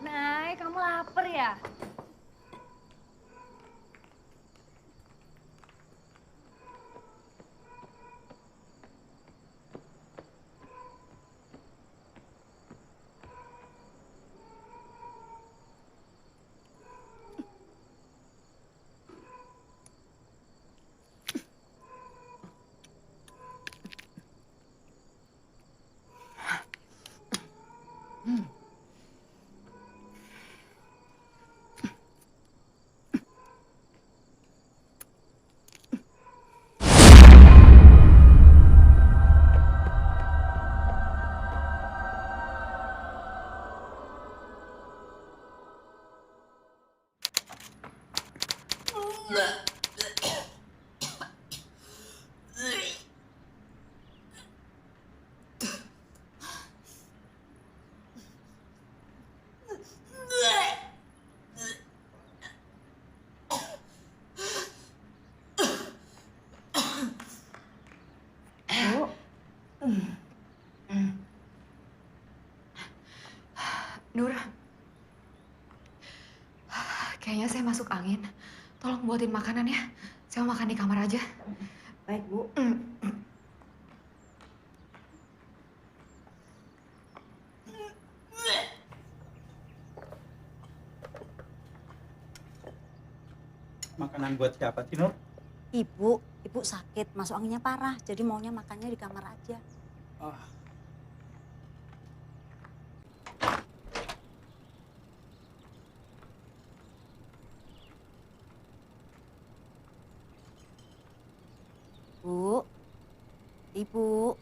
Nay, kamu lapar ya? Nur, kayaknya saya masuk angin. Tolong buatin makanan ya. Saya mau makan di kamar aja. Baik, Bu. Makanan buat siapa sih, Nur? Ibu sakit, masuk anginnya parah. Jadi maunya makannya di kamar aja. Oh. Bu, Ibu,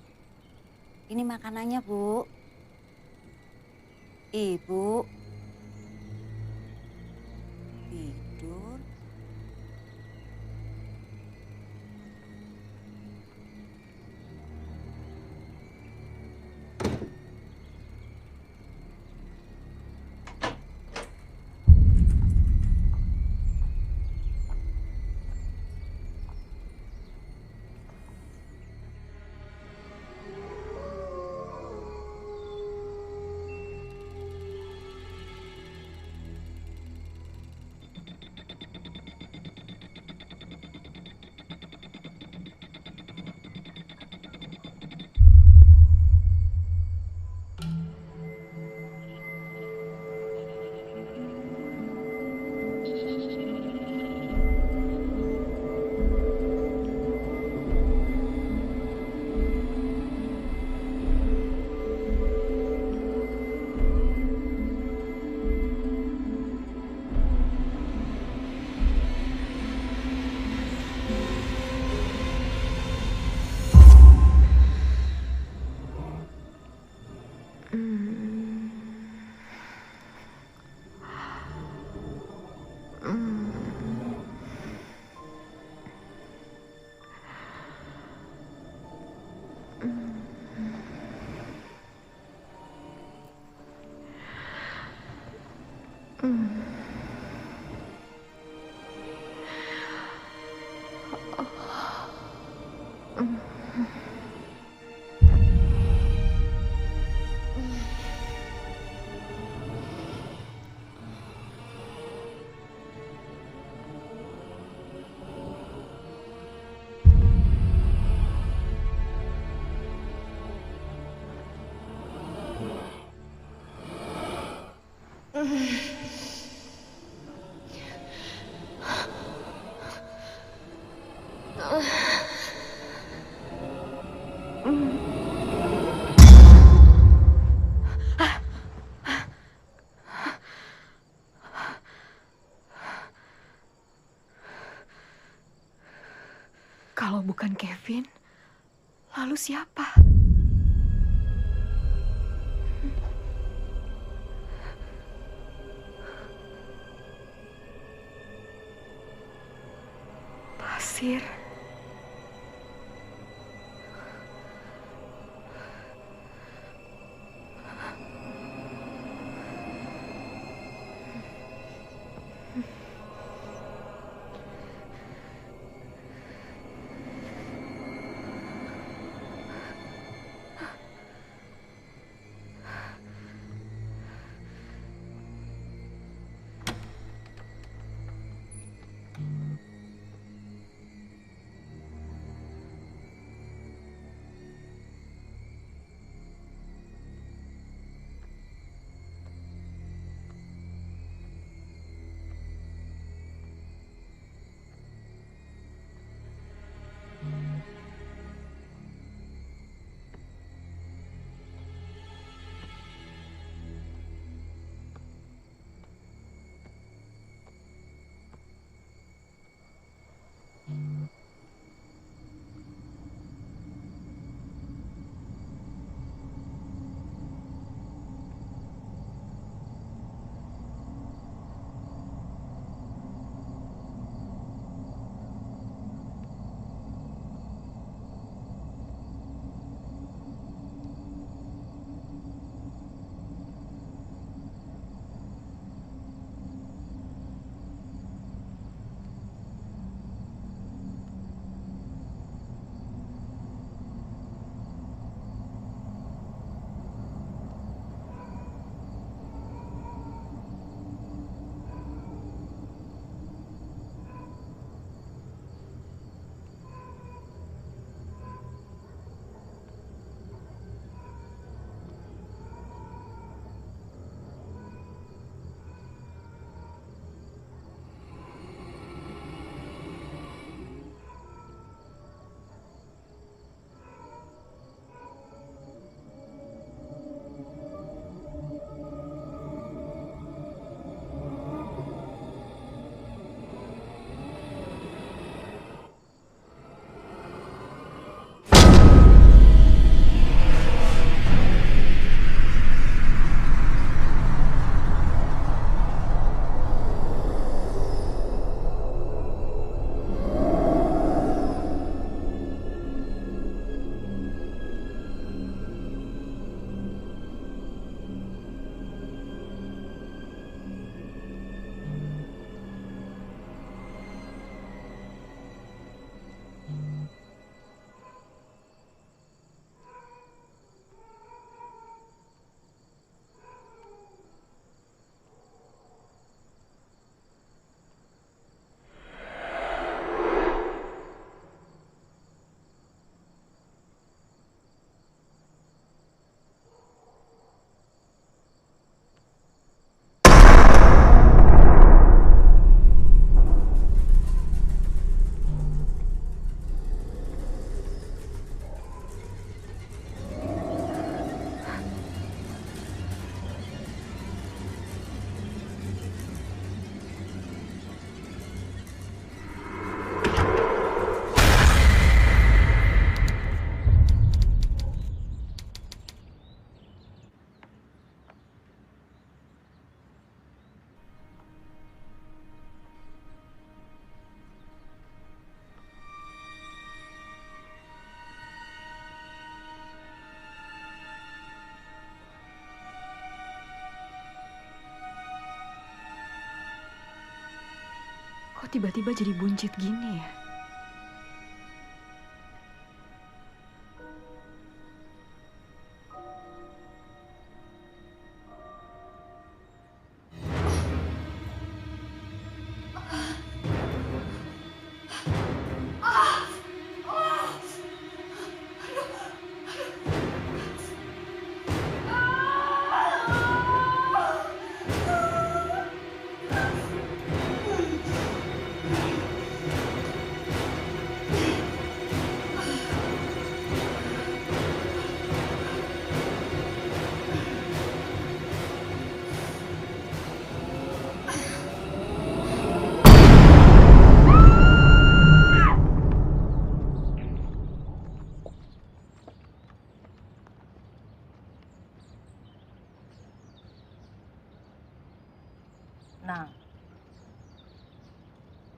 ini makanannya, Bu. Ibu tidur. Kalau bukan Kevin, lalu siapa? Pasir. tiba-tiba jadi buncit gini ya?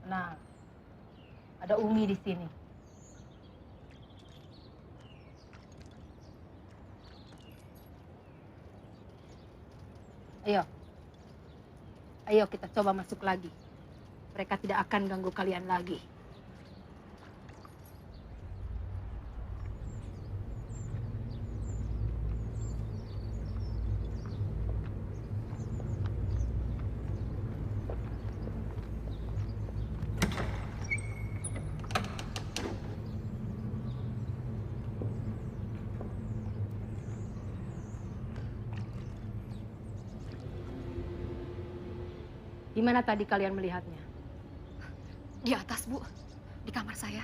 Nah, ada Umi di sini. Ayo kita coba masuk lagi. Mereka tidak akan ganggu kalian lagi. Di mana tadi kalian melihatnya? Di atas, Bu. Di kamar saya.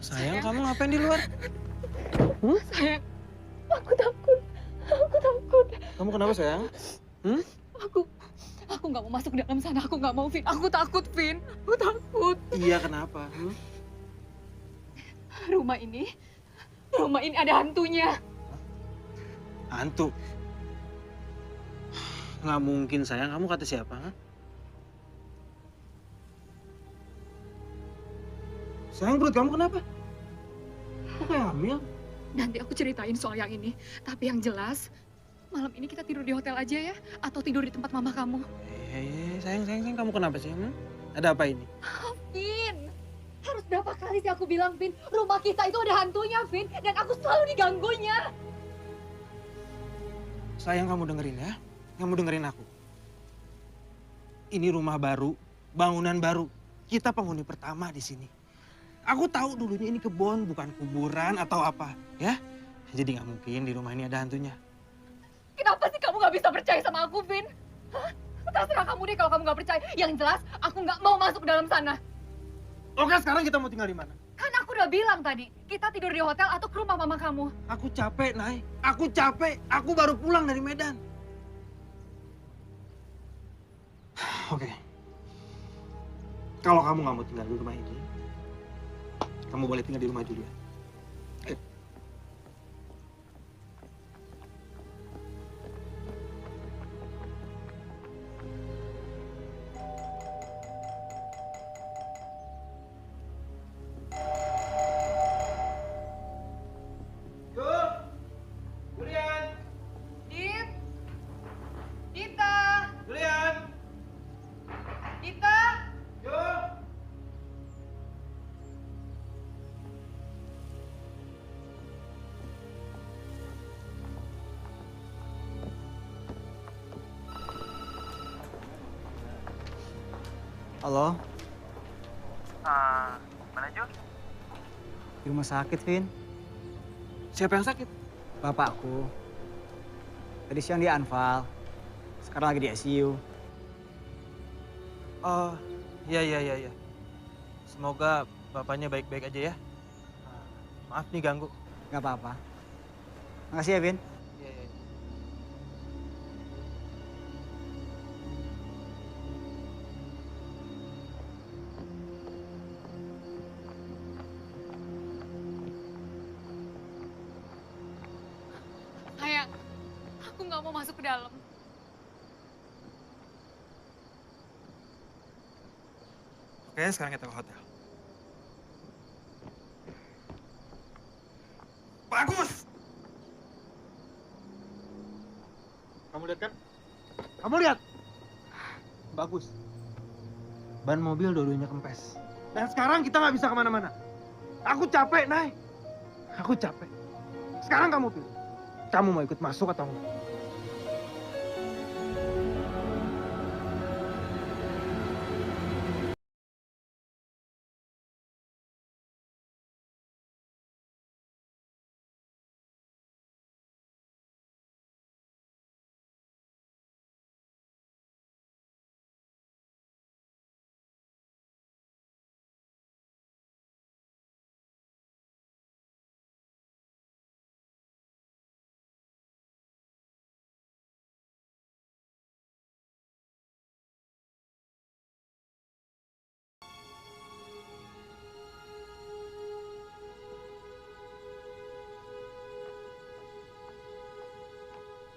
Sayang, kamu ngapain di luar? Sayang, aku takut. Aku takut. Kamu kenapa sayang? Aku nggak mau masuk dalam sana. Aku nggak mau, Vin. Aku takut, Vin. Aku takut. Iya, kenapa? Rumah ini ada hantunya. Hantu? Nggak mungkin sayang, kamu kata siapa? Sayang, perut kamu kenapa? Kok kayak hamil? Nanti aku ceritain soal yang ini. Tapi yang jelas, malam ini kita tidur di hotel aja ya? Atau tidur di tempat mama kamu? Sayang, kamu kenapa sih? Ada apa ini? Vin, harus berapa kali sih aku bilang, Vin? Rumah kita itu ada hantunya, Vin. Dan aku selalu diganggunya. Sayang, kamu dengerin ya. Kamu dengerin aku. Ini rumah baru, bangunan baru. Kita penghuni pertama di sini. Aku tahu dulunya ini kebun, bukan kuburan atau apa, ya. Jadi nggak mungkin di rumah ini ada hantunya. Kenapa sih kamu nggak bisa percaya sama aku, Vin? Hah? Terserah kamu deh kalau kamu nggak percaya. Yang jelas, aku nggak mau masuk ke dalam sana. Oke, sekarang kita mau tinggal di mana? Kan aku udah bilang tadi, kita tidur di hotel atau ke rumah mama kamu. Aku capek, Nay. Aku capek. Aku baru pulang dari Medan. Oke. Kalau kamu nggak mau tinggal di rumah ini, kamu boleh tinggal di rumah Julia. Ayo. Halo, Mana Jo? di rumah sakit, Vin. Siapa yang sakit? Bapakku. Tadi siang dia anfal. Sekarang lagi di ICU. Oh, iya. Semoga bapaknya baik-baik aja ya. Maaf nih ganggu. Gak apa-apa. Makasih ya, Vin. Iya. Sayang, aku nggak mau masuk ke dalam. Oke, sekarang kita ke hotel. Bagus! Kamu lihat kan? Kamu lihat? Bagus. Ban mobil dua-duanya kempes. Dan sekarang kita nggak bisa kemana-mana. Aku capek, Nay. Aku capek. Sekarang kamu pilih. Kamu mau ikut masuk atau enggak?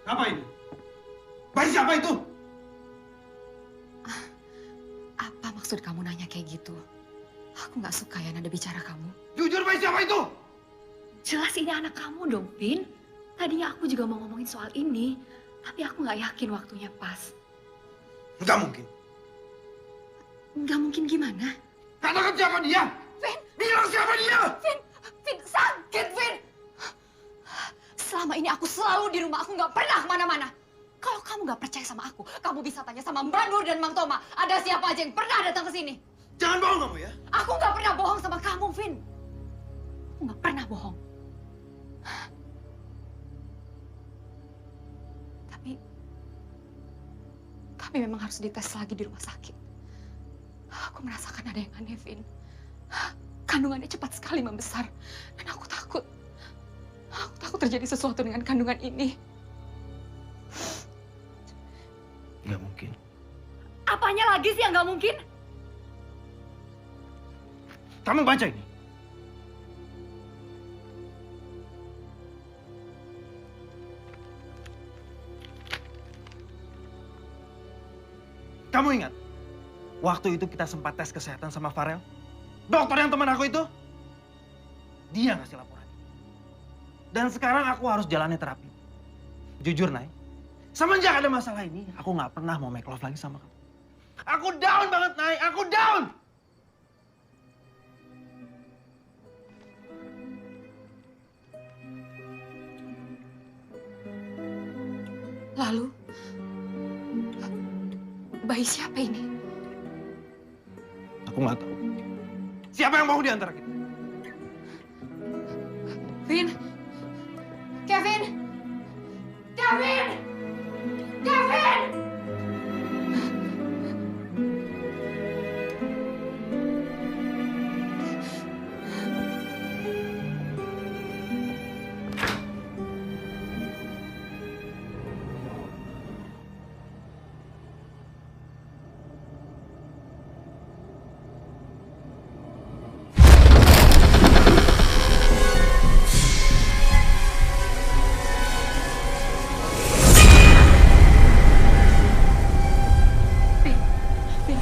Apa ini? Bayi siapa itu? Apa maksud kamu nanya kayak gitu? Aku nggak suka ya nada bicara kamu. Jujur, bayi siapa itu? Jelas ini anak kamu dong, Vin. Tadinya aku juga mau ngomongin soal ini, tapi aku nggak yakin waktunya pas. Nggak mungkin. Nggak mungkin gimana? Katakan siapa dia? Vin! Bilang siapa dia? Vin, sakit, Vin! Selama ini aku selalu di rumah, aku nggak pernah kemana-mana. Kalau kamu nggak percaya sama aku, kamu bisa tanya sama Mbak Nur dan Mang Toma. Ada siapa aja yang pernah datang ke sini? Jangan bohong kamu ya. Aku nggak pernah bohong sama kamu, Vin. Aku nggak pernah bohong. Tapi memang harus dites lagi di rumah sakit. Aku merasakan ada yang aneh, Vin. Kandungannya cepat sekali membesar. Dan aku takut. Aku takut terjadi sesuatu dengan kandungan ini. Nggak mungkin. Apanya lagi sih yang nggak mungkin? Kamu baca ini. Kamu ingat? Waktu itu kita sempat tes kesehatan sama Farel. Dokter yang teman aku itu. Dia ngasih laporan. Dan sekarang aku harus jalani terapi. Jujur, Nay. Semenjak ada masalah ini, aku nggak pernah mau make love lagi sama kamu. Aku down banget, Nay. Aku down! Lalu, bayi siapa ini? Aku nggak tahu. Siapa yang mau di antara kita? Vin! Kevin! Kevin! Kevin!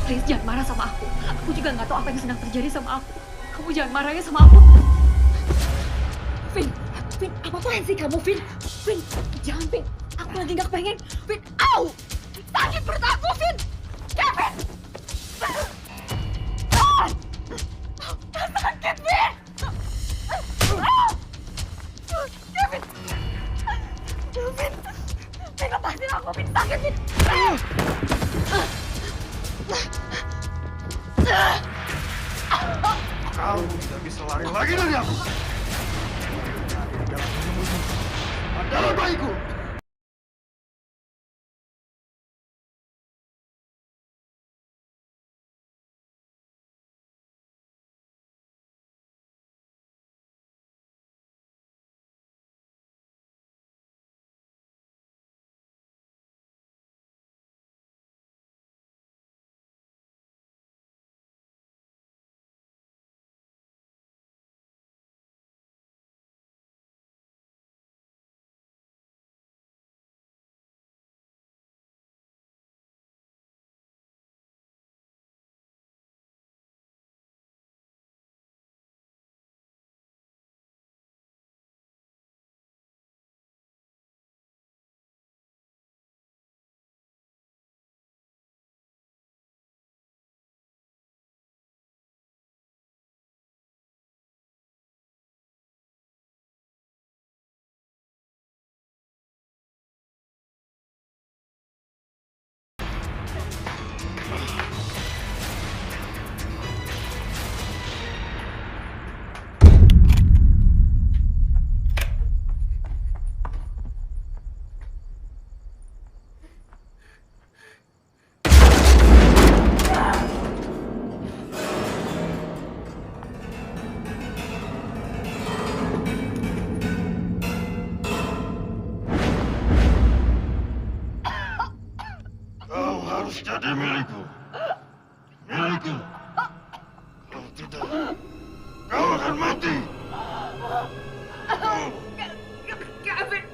Please, jangan marah sama aku. Aku juga nggak tahu apa yang sedang terjadi sama aku. Kamu jangan marah ya sama aku. Vin, apa-apaan sih kamu, Vin? Vin, jangan, Vin. Aku lagi nggak pengen. Vin, au! Sakit perut aku, Vin! Kevin! Ah! Sakit, Vin! Ah! Kevin! Vin! Vin, lepasin aku, Vin! Sakit, Vin! Lari lagi dari aku. Jalan menyembunyi adalah bayiku. Kau harus jadi milikku. Milikku. Kalau tidak, kau akan mati. Kevin.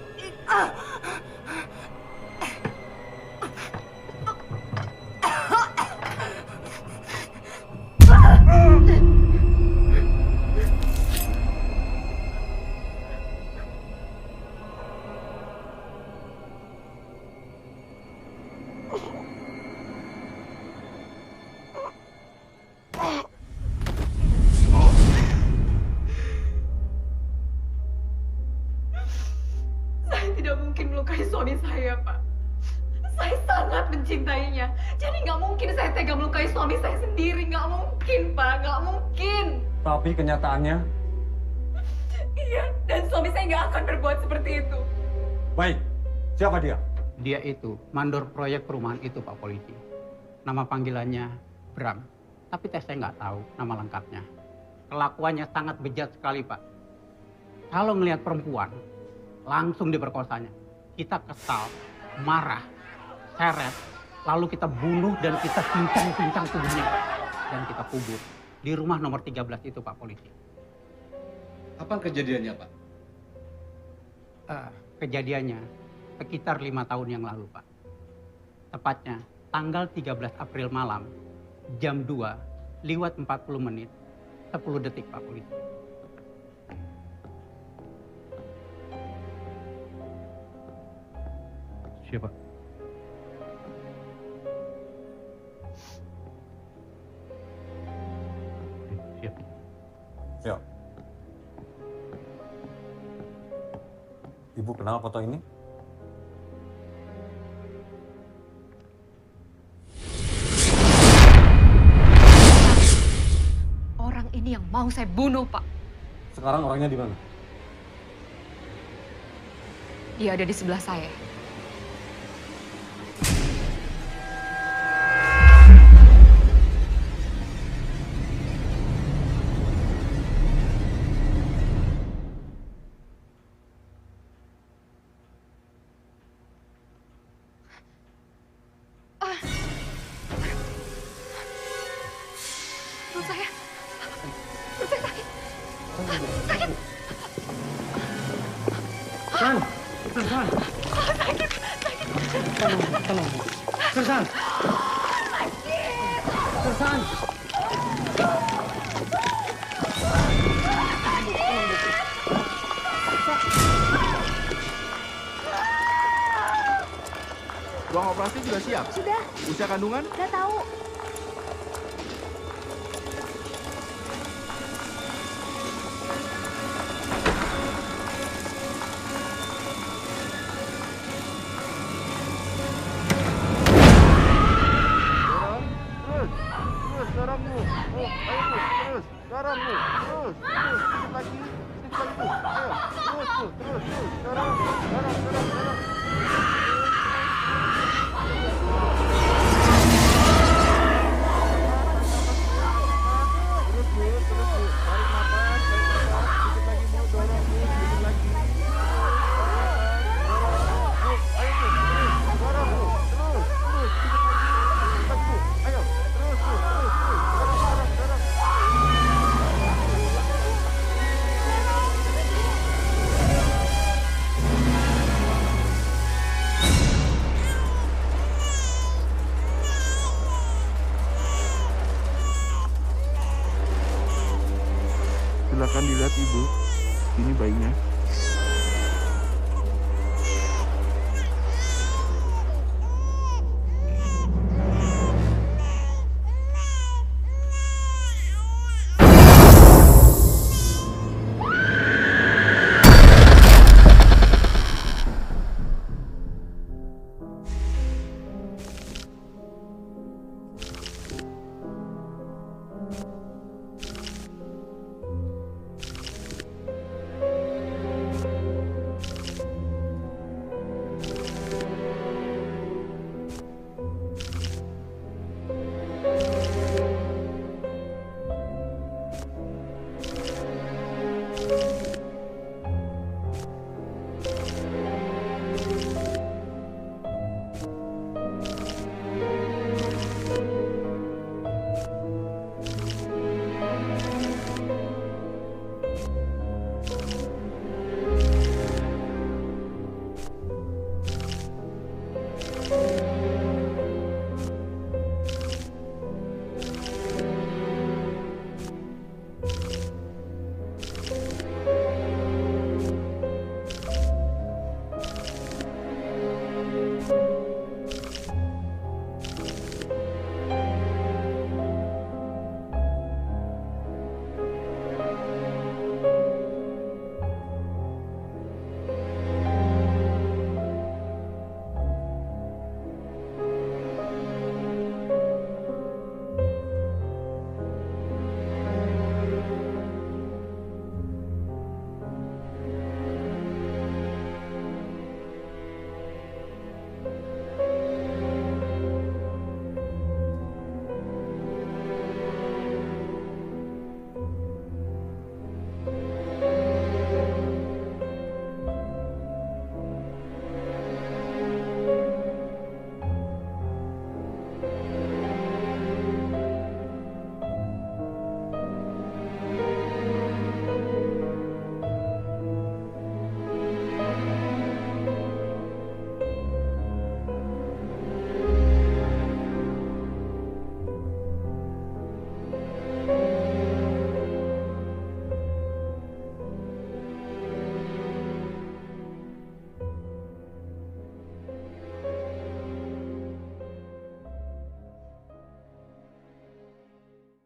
Saya tidak mungkin melukai suami saya, Pak. Saya sangat mencintainya. Jadi nggak mungkin saya tega melukai suami saya sendiri. Nggak mungkin, Pak. Nggak mungkin. Tapi kenyataannya, Iya, dan suami saya nggak akan berbuat seperti itu. baik. Siapa dia? Dia itu mandor proyek perumahan itu, Pak Polisi. Nama panggilannya Bram. Tapi saya nggak tahu nama lengkapnya. Kelakuannya sangat bejat sekali, Pak. Kalau ngelihat perempuan, langsung diperkosanya. Kita kesal, marah, seret, lalu kita bunuh dan kita pincang-pincang tubuhnya. Dan kita kubur di rumah nomor 13 itu, Pak Polisi. Apa kejadiannya, Pak? Kejadiannya sekitar 5 tahun yang lalu, Pak. Tepatnya tanggal 13 April malam, jam 2, lewat 40 menit, 10 detik, Pak Polisi. Siapa? Siap. Ya. Ibu kenal foto ini? Orang ini yang mau saya bunuh, Pak. Sekarang orangnya di mana? Dia ada di sebelah saya. Perut saya sakit. Sakit. San, San. Sakit. Tenang. San. San. Ruang operasi sudah siap? Sudah. Usia kandungan? Udah tahu. Terus, darahmu. Oh, ayo, terus, darahmu. Terus. Lihat Ibu, ini bayinya.